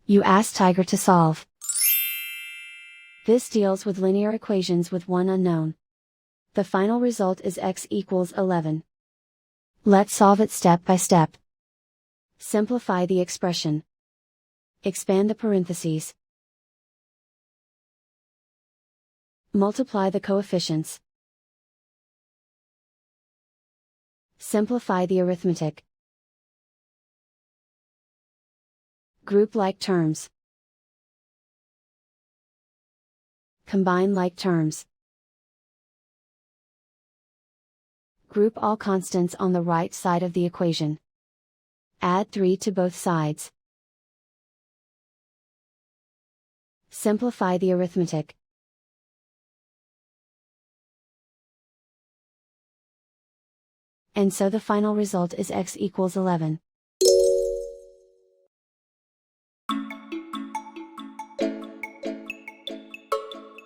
You ask Tiger to solve. This deals with linear equations with one unknown. The final result is x equals 11. Let's solve it step by step. Simplify the expression. Expand the parentheses. Multiply the coefficients. Simplify the arithmetic. Group like terms. Combine like terms. Group all constants on the right side of the equation. Add 3 to both sides. Simplify the arithmetic. And so the final result is x equals 11.